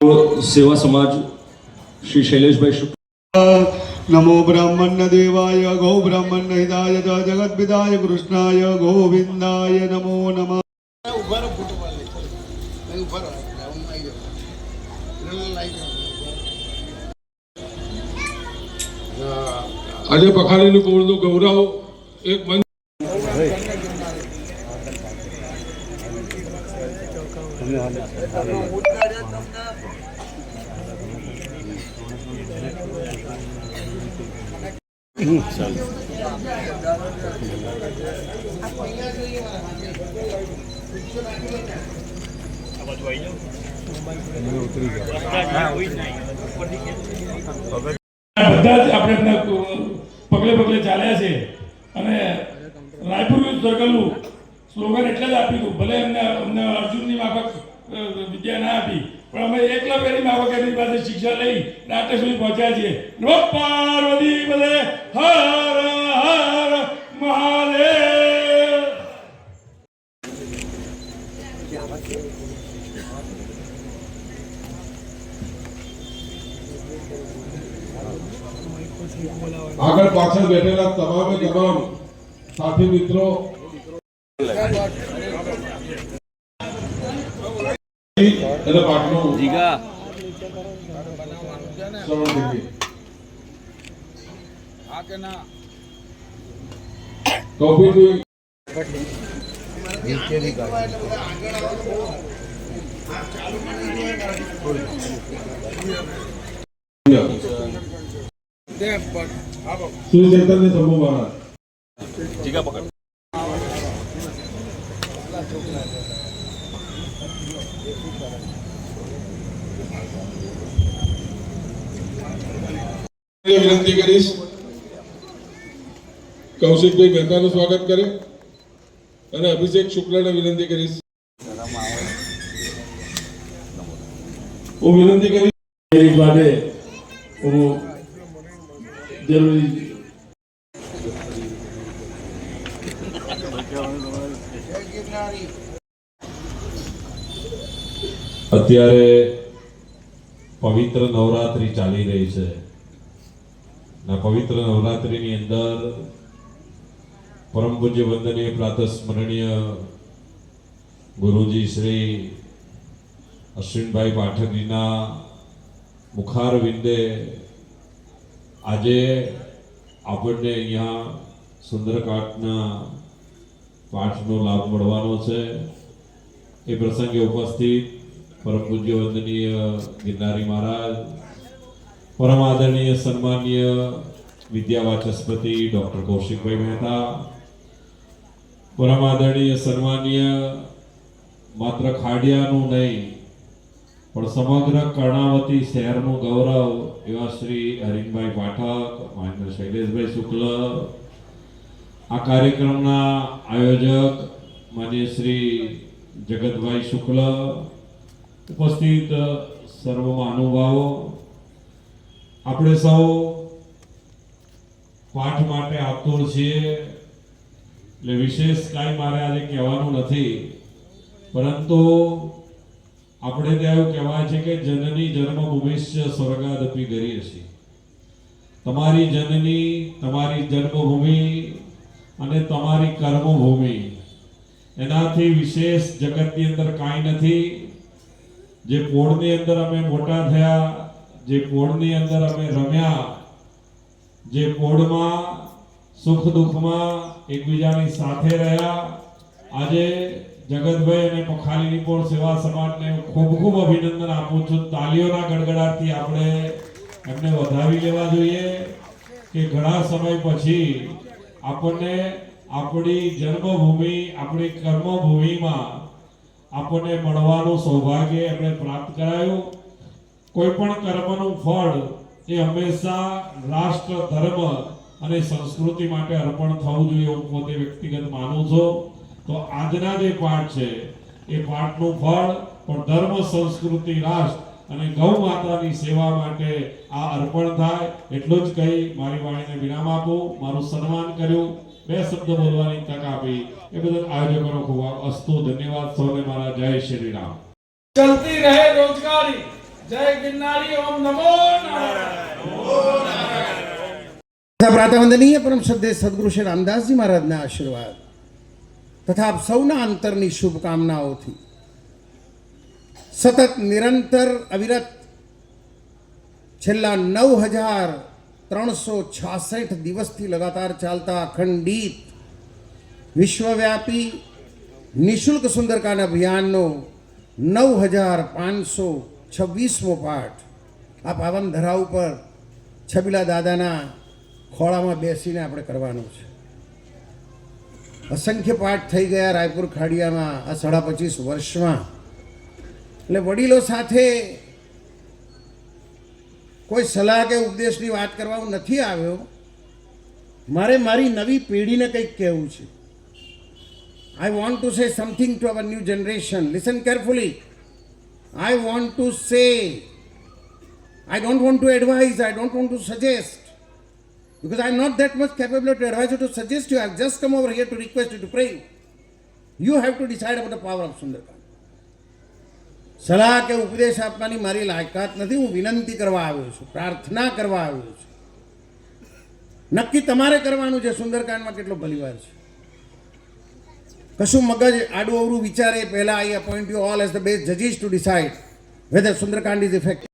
सेवा समाज श्री शैलेश भाई शुक्ल। नमो ब्राह्मण देवाय गौ ब्राह्मण हिताय जगत पिताय कृष्णाय गोविंदाय नमो नमः। આજે પખાડીનું કુળનું ગૌરવ એક મંચ બધા જ આપણે પગલે પગલે ચાલ્યા છે અને રાયપુર યુથ સર્કલનું સ્લોગન એટલે જ આપ્યું હતું, ભલે અમને અર્જુનની માફક વિદ્યા ના આપી પણ અમે એકલવ્યની માફક એમની પાસે શિક્ષા લઈ આટલે સુધી પહોંચ્યા છીએ। નમઃ પાર્વતી પદે હર હર મહાદેવ। આગળ પાછળ બેઠેલા તમામે તમામ સાથી મિત્રો અને પાટનું જીગા આ કે ના ટોપી નીચેની श्री चैतन्य समूह महाराज जीगा पकड़ विनंती करीश कौशिक भाई मेहता નું સ્વાગત કરે અને અભિષેક શુક્લાને વિનંતી કરીશ। હું વિનંતી કરીશ માટે હું જરૂરી અત્યારે પવિત્ર નવરાત્રી ચાલી રહી છે। પવિત્ર નવરાત્રીની અંદર પરમ પૂજ્ય વંદનીય પ્રાતસ્મરણીય ગુરુજી શ્રી અશ્વિનભાઈ પાઠકજીના મુખાર વિંદે આજે આપણને અહીંયા સુંદરકાંડના પાઠનો લાભ મળવાનો છે। એ પ્રસંગે ઉપસ્થિત પરમ પૂજ્ય વંદનીય ગિરનારી મહારાજ, પરમ આદરણીય સન્માનીય વિદ્યાવાચસ્પતિ ડૉક્ટર કૌશિકભાઈ મહેતા, પરમ આદરણીય સન્માનીય માત્ર ખાડિયાનું નહીં પણ સમગ્ર કર્ણાવતી શહેરનું ગૌરવ એવા શ્રી હરીનભાઈ પાઠક, મહેન્દ્ર શૈલેષભાઈ શુક્લ, આ કાર્યક્રમના આયોજક માન્ય શ્રી જગતભાઈ શુક્લ, ઉપસ્થિત સર્વ મહાનુભાવો, આપણે સૌ પાઠ માટે આતુર છીએ એટલે વિશેષ કાંઈ મારે આજે કહેવાનું નથી, પરંતુ આપણે ત્યાં એવું કહેવાય છે કે જનની જન્મભૂમિશ્ચ સ્વર્ગાદપી ગરીયસી। તમારી જનની, તમારી જન્મભૂમિ અને તમારી કર્મભૂમિ એનાથી વિશેષ જગતની અંદર કાંઈ નથી। જે પોળની અંદર અમે મોટા થયા, જે પોળની અંદર અમે રમ્યા, જે પોળમાં સુખ દુઃખમાં એકબીજાની સાથે રહ્યા, આજે જગતભાઈ અને પખાલીની પોળ સેવા સમાજને ખૂબ ખૂબ અભિનંદન આપું છું। તાલીઓના ગડગડાટથી આપણે એમને વધાવી લેવા જોઈએ કે ઘણા સમય પછી આપણને આપણી જન્મભૂમિ, આપણી કર્મભૂમિમાં આપણને મળવાનું સૌભાગ્ય એમણે પ્રાપ્ત કરાયું। કોઈ પણ કર્મનું ફળ એ હંમેશા રાષ્ટ્ર, ધર્મ અને સંસ્કૃતિ માટે અર્પણ થવું જોઈએ હું પોતે વ્યક્તિગત માનું છું। તો આજના જે પાઠ છે એ પાઠનું ફળ પણ ધર્મ, સંસ્કૃતિ, રાષ્ટ્ર અને ગૌ માતાની સેવા માટે આ અર્પણ થાય એટલું જ કહી મારી વાણીને વિરામ આપું। મારું સન્માન કર્યું, બે શબ્દ બોલવાની તક આપી એ બદલ આયોજકોનો ખૂબ અસ્તુ ધન્યવાદ। સૌને મારા જય શ્રી રામ। चलती रहे रोजगारी, જય ગિરનારી. ઓમ નમો નારાયણ. પ્રાતવંદનીય પરમ શ્રદ્ધેય સદગુરુ શ્રી રામદાસજી મહારાજના આશીર્વાદ તથા આપ સૌના અંતરની શુભકામનાઓથી સતત નિરંતર અવિરત છેલ્લા 9366 દિવસથી લગાતાર ચાલતા અખંડિત વિશ્વવ્યાપી નિઃશુલ્ક સુંદરકાંડ અભિયાનનો 9526મો પાઠ આ પાવન ધરા ઉપર છબીલા દાદાના ખોળામાં બેસીને આપણે કરવાનો છે. અસંખ્ય પાઠ થઈ ગયા રાયપુર ખાડિયામાં આ 25 વર્ષમાં. એટલે વડીલો સાથે કોઈ સલાહ કે ઉપદેશની વાત કરવા હું નથી આવ્યો. મારે મારી નવી પેઢીને કંઈક કહેવું છે. I want to say something to our new generation. Listen carefully. I want to say, I don't want to advise, I don't want to suggest. Because I am not that much capable to advise you, to suggest you. I have just come over here to request you to pray. You have to decide about the power of Sundarkand. સલાહ કે ઉપદેશ આપવાની મારી લાયકાત નથી. હું વિનંતી કરવા આવ્યો છું, પ્રાર્થના કરવા આવ્યો છું. નક્કી તમારે કરવાનું છે સુંદરકાંડમાં કેટલો ભલીવાર છે. કશું મગજ આડું અવરું વિચારે પહેલા I appoint you all as the best judges to decide whether Sundarkand is effective.